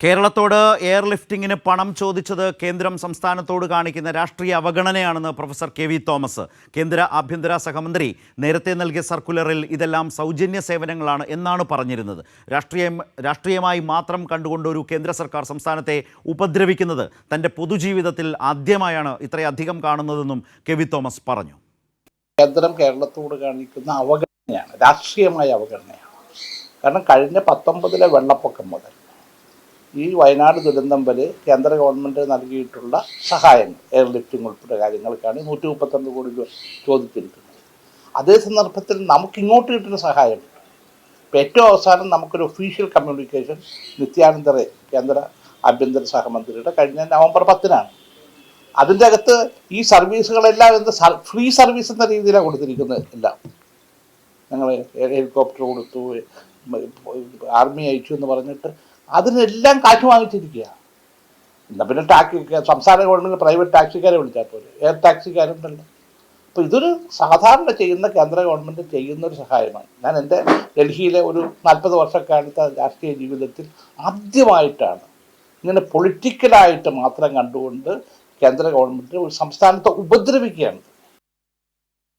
കേരളത്തോട് എയർലിഫ്റ്റിങ്ങിന് പണം ചോദിച്ചത് കേന്ദ്രം സംസ്ഥാനത്തോട് കാണിക്കുന്ന രാഷ്ട്രീയ അവഗണനയാണെന്ന് പ്രൊഫസർ കെ.വി. തോമസ്. കേന്ദ്ര ആഭ്യന്തര സഹമന്ത്രി നേരത്തെ നൽകിയ സർക്കുലറിൽ ഇതെല്ലാം സൗജന്യ സേവനങ്ങളാണ് എന്നാണ് പറഞ്ഞിരുന്നത്. രാഷ്ട്രീയമായി മാത്രം കണ്ടുകൊണ്ട് ഒരു കേന്ദ്ര സർക്കാർ സംസ്ഥാനത്തെ ഉപദ്രവിക്കുന്നത് തൻ്റെ പൊതുജീവിതത്തിൽ ആദ്യമായാണ് ഇത്രയധികം കാണുന്നതെന്നും കെ.വി. തോമസ് പറഞ്ഞു. കേന്ദ്രം കേരളത്തോട് കാണിക്കുന്ന അവഗണനയാണ്, രാഷ്ട്രീയമായ അവഗണനയാണ്. കാരണം കഴിഞ്ഞ 19 വെള്ളപ്പൊക്കം മുതൽ ഈ വയനാട് ദുരന്തം വരെ കേന്ദ്ര ഗവൺമെൻറ് നൽകിയിട്ടുള്ള സഹായങ്ങൾ, എയർലിഫ്റ്റിംഗ് ഉൾപ്പെടെ കാര്യങ്ങൾക്കാണ് 132 കോടി രൂപ ചോദിച്ചിരിക്കുന്നത്. അതേ സന്ദർഭത്തിൽ നമുക്കിങ്ങോട്ട് കിട്ടുന്ന സഹായമുണ്ട്. ഇപ്പോൾ ഏറ്റവും അവസാനം നമുക്കൊരു ഒഫീഷ്യൽ കമ്മ്യൂണിക്കേഷൻ നിത്യാനന്ദ റേ കേന്ദ്ര ആഭ്യന്തര സഹമന്ത്രിയുടെ കഴിഞ്ഞ നവംബർ 10-നാണ്. അതിൻ്റെ അകത്ത് ഈ സർവീസുകളെല്ലാം ഫ്രീ സർവീസ് എന്ന രീതിയിലാണ് കൊടുത്തിരിക്കുന്നത്. എല്ലാം ഞങ്ങൾ ഹെലികോപ്റ്റർ കൊടുത്തു, ആർമി അയച്ചു എന്ന് പറഞ്ഞിട്ട് അതിനെല്ലാം കാശ് വാങ്ങിച്ചിരിക്കുക. എന്നാൽ പിന്നെ സംസ്ഥാന ഗവൺമെൻറ് പ്രൈവറ്റ് ടാക്സിക്കാരെ വിളിച്ചാൽ പോലെ എയർ ടാക്സിക്കാരുണ്ടല്ലോ. അപ്പോൾ ഇതൊരു സാധാരണ ചെയ്യുന്ന കേന്ദ്ര ഗവൺമെൻറ് ചെയ്യുന്നൊരു സഹായമാണ്. ഞാൻ എൻ്റെ ഡൽഹിയിലെ ഒരു 40 വർഷക്കാലത്തെ രാഷ്ട്രീയ ജീവിതത്തിൽ ആദ്യമായിട്ടാണ് ഇങ്ങനെ പൊളിറ്റിക്കലായിട്ട് മാത്രം കണ്ടുകൊണ്ട് കേന്ദ്ര ഗവൺമെൻറ് ഒരു സംസ്ഥാനത്തെ ഉപദ്രവിക്കുകയാണ്.